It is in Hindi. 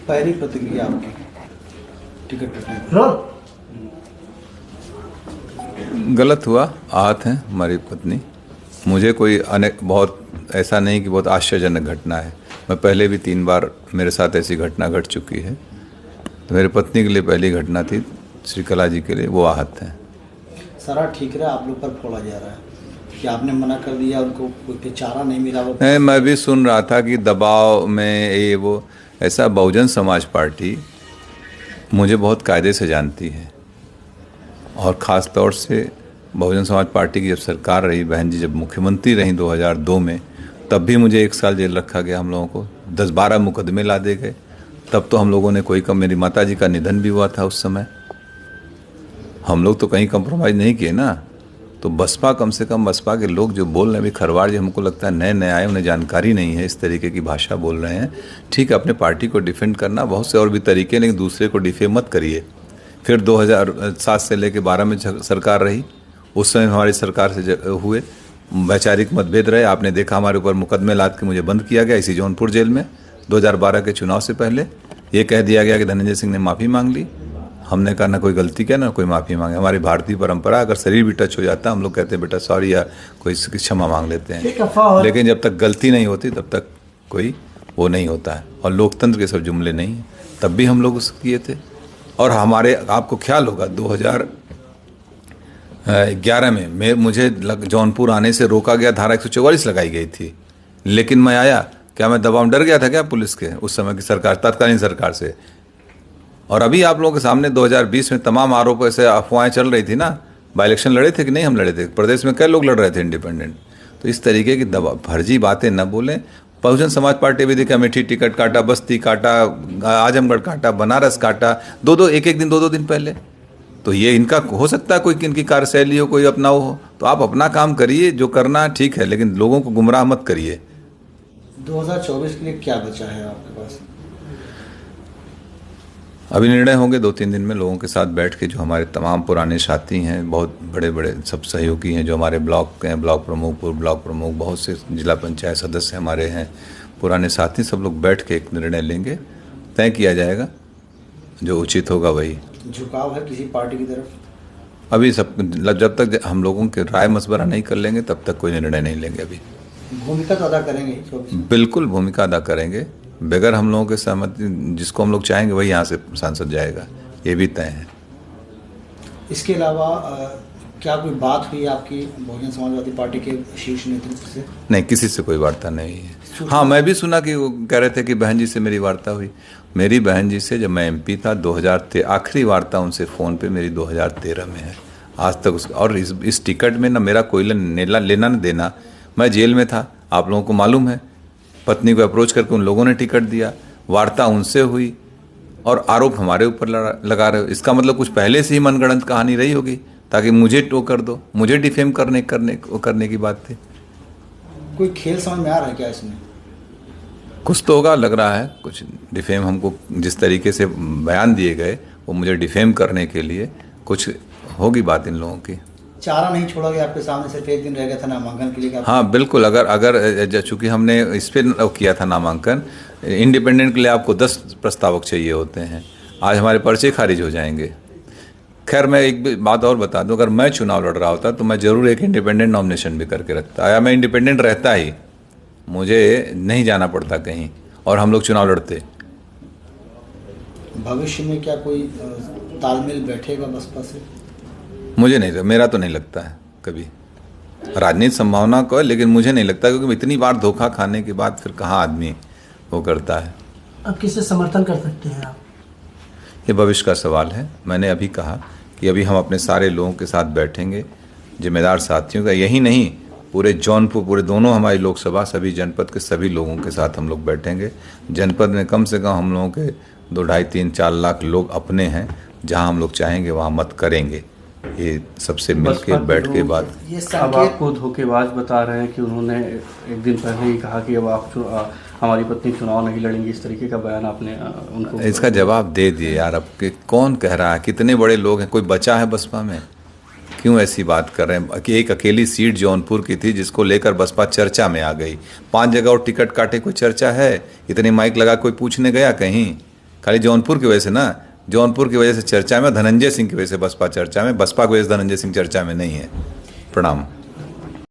पहली प्रतिक्रिया आपकी टिकट कटने पर? गलत हुआ, आहत हैं हमारी पत्नी। मुझे कोई बहुत ऐसा नहीं कि बहुत आश्चर्यजनक घटना है। मैं पहले भी 3 बार मेरे साथ ऐसी घटना घट चुकी है। तो मेरी पत्नी के लिए पहली घटना थी, श्रीकला जी के लिए वो आहत हैं। सारा ठीक रहा, आप लोग पर फोड़ा जा रहा है कि आपने मना कर दिया, उनको कोई चारा नहीं मिला। वो मैं भी सुन रहा था कि दबाव में ये वो ऐसा। बहुजन समाज पार्टी मुझे बहुत कायदे से जानती है, और ख़ास तौर से बहुजन समाज पार्टी की जब सरकार रही, बहन जी जब मुख्यमंत्री रहीं 2002 में, तब भी मुझे 1 साल जेल रखा गया। हम लोगों को 10-12 मुकदमे ला दे गए। तब तो हम लोगों ने कोई कम, मेरी माता जी का निधन भी हुआ था उस समय। हम लोग तो कहीं कंप्रोमाइज़ नहीं किए ना। तो बसपा, कम से कम बसपा के लोग जो बोल रहे हैं, अभी खरवाड़ जी हमको लगता है नए नए आए, उन्हें जानकारी नहीं है, इस तरीके की भाषा बोल रहे हैं। ठीक है, अपने पार्टी को डिफेंड करना बहुत से और भी तरीके, लेकिन दूसरे को डिफेम मत करिए। फिर 2007 से लेकर 12 में सरकार रही, उस समय हमारी सरकार से हुए वैचारिक मतभेद रहे। आपने देखा हमारे ऊपर मुकदमे लाद के मुझे बंद किया गया इसी जौनपुर जेल में। 2012 के चुनाव से पहले ये कह दिया गया कि धनंजय सिंह ने माफ़ी मांग ली। हमने कहा ना कोई गलती किया ना कोई माफ़ी मांगे। हमारी भारतीय परंपरा, अगर शरीर भी टच हो जाता है हम लोग कहते हैं बेटा सॉरी, या कोई क्षमा मांग लेते हैं। लेकिन जब तक गलती नहीं होती तब तक कोई वो नहीं होता है। और लोकतंत्र के सब जुमले नहीं हैं। तब भी हम लोग उसको किए थे। और हमारे, आपको ख्याल होगा 2011 में मुझे जौनपुर आने से रोका गया, धारा 144 लगाई गई थी। लेकिन मैं आया, क्या मैं दबाव डर गया था क्या पुलिस के उस समय की सरकार, तत्कालीन सरकार से? और अभी आप लोगों के सामने 2020 में तमाम आरोपों से अफवाहें चल रही थी ना। बाई इलेक्शन लड़े थे कि नहीं? हम लड़े थे। प्रदेश में कई लोग लड़ रहे थे इंडिपेंडेंट। तो इस तरीके की फर्जी बातें न बोलें। बहुजन समाज पार्टी भी देखा, अमेठी टिकट काटा, बस्ती काटा, आजमगढ़ काटा, बनारस काटा, एक एक दिन 2-2 दिन पहले। तो ये इनका हो सकता है कोई इनकी कार्यशैली हो, कोई अपना हो। तो आप अपना काम करिए, जो करना ठीक है, लेकिन लोगों को गुमराह मत करिए। 2024 के लिए क्या बचा है आपके पास? अभी निर्णय होंगे 2-3 दिन में लोगों के साथ बैठ के। जो हमारे तमाम पुराने साथी हैं, बहुत बड़े बड़े सब सहयोगी हैं, जो हमारे ब्लॉक के हैं, ब्लॉक प्रमुख, पूर्व ब्लॉक प्रमुख, बहुत से जिला पंचायत सदस्य हमारे हैं, पुराने साथी, सब लोग बैठ के एक निर्णय लेंगे। तय किया जाएगा, जो उचित होगा वही। झुकाव है किसी पार्टी की तरफ? अभी सब, जब तक हम लोगों के राय मशवरा नहीं कर लेंगे तब तक कोई निर्णय नहीं लेंगे। अभी भूमिका तो अदा करेंगे? बिल्कुल भूमिका अदा करेंगे। बगैर हम लोगों के सहमति, जिसको हम लोग चाहेंगे वही यहाँ से सांसद जाएगा, ये भी तय है। इसके अलावा क्या कोई बात हुई आपकी बहुजन समाजवादी पार्टी के शीर्ष नेतृत्व से? नहीं, किसी से कोई वार्ता नहीं है। हाँ, मैं भी सुना कि वो कह रहे थे कि बहन जी से मेरी वार्ता हुई। मेरी बहन जी से जब मैं MP था 2013, आखिरी वार्ता उनसे फ़ोन पे मेरी 2013 में है। आज तक और इस टिकट में ना मेरा कोई लेना न देना। मैं जेल में था, आप लोगों को मालूम है। पत्नी को अप्रोच करके उन लोगों ने टिकट दिया, वार्ता उनसे हुई, और आरोप हमारे ऊपर लगा रहे हो। इसका मतलब कुछ पहले से ही मनगढ़ंत कहानी रही होगी, ताकि मुझे टो कर दो, मुझे डिफेम करने की बात थी। कोई खेल समझ में आ रहा है क्या इसमें? कुछ तो होगा, लग रहा है कुछ डिफेम। हमको जिस तरीके से बयान दिए गए वो मुझे डिफेम करने के लिए, कुछ होगी बात इन लोगों की। चारा नहीं छोड़ा गया आपके सामने, सिर्फ 1 दिन रह गया था नामांकन के लिए? हाँ बिल्कुल। अगर चूंकि हमने इस पर किया था नामांकन, इंडिपेंडेंट के लिए आपको 10 प्रस्तावक चाहिए होते हैं। आज हमारे पर्चे खारिज हो जाएंगे। खैर, मैं एक बात और बता दूं, अगर मैं चुनाव लड़ रहा होता तो मैं ज़रूर एक इंडिपेंडेंट नॉमिनेशन भी करके रखता, या मैं इंडिपेंडेंट रहता ही, मुझे नहीं जाना पड़ता कहीं, और हम लोग चुनाव लड़ते। भविष्य में क्या कोई तालमेल बैठेगा बसपा से? मुझे नहीं, मेरा तो नहीं लगता है कभी। राजनीति संभावना को है, लेकिन मुझे नहीं लगता, क्योंकि इतनी बार धोखा खाने के बाद फिर कहाँ आदमी वो करता है। अब किसे समर्थन कर सकते हैं आप? ये भविष्य का सवाल है। मैंने अभी कहा कि अभी हम अपने सारे लोगों के साथ बैठेंगे, जिम्मेदार साथियों का, यही नहीं पूरे जौनपुर, पूरे दोनों हमारी लोकसभा, सभी जनपद के सभी लोगों के साथ हम लोग बैठेंगे। जनपद में कम से कम हम लोगों के 2, 2.5, 3, 4 लाख लोग अपने हैं। जहां हम लोग चाहेंगे वहां मत करेंगे। ये सबसे मिल के बैठ के बात। अब आपको धोखेबाज बता रहे हैं कि उन्होंने एक दिन पहले ही कहा कि अब आप हमारी पत्नी चुनाव नहीं लड़ेंगी, इस तरीके का बयान आपने उनको? इसका जवाब दे दिए यार। अब कौन कह रहा है? कितने बड़े लोग हैं, कोई बचा है बसपा में? क्यों ऐसी बात कर रहे हैं कि एक अकेली सीट जौनपुर की थी जिसको लेकर बसपा चर्चा में आ गई। 5 जगह और टिकट काटे, कोई चर्चा है? इतने माइक लगा कोई पूछने गया कहीं? खाली जौनपुर की वजह से ना, जौनपुर की वजह से चर्चा में, धनंजय सिंह की वजह से बसपा चर्चा में, बसपा की वजह से धनंजय सिंह चर्चा में नहीं है। प्रणाम।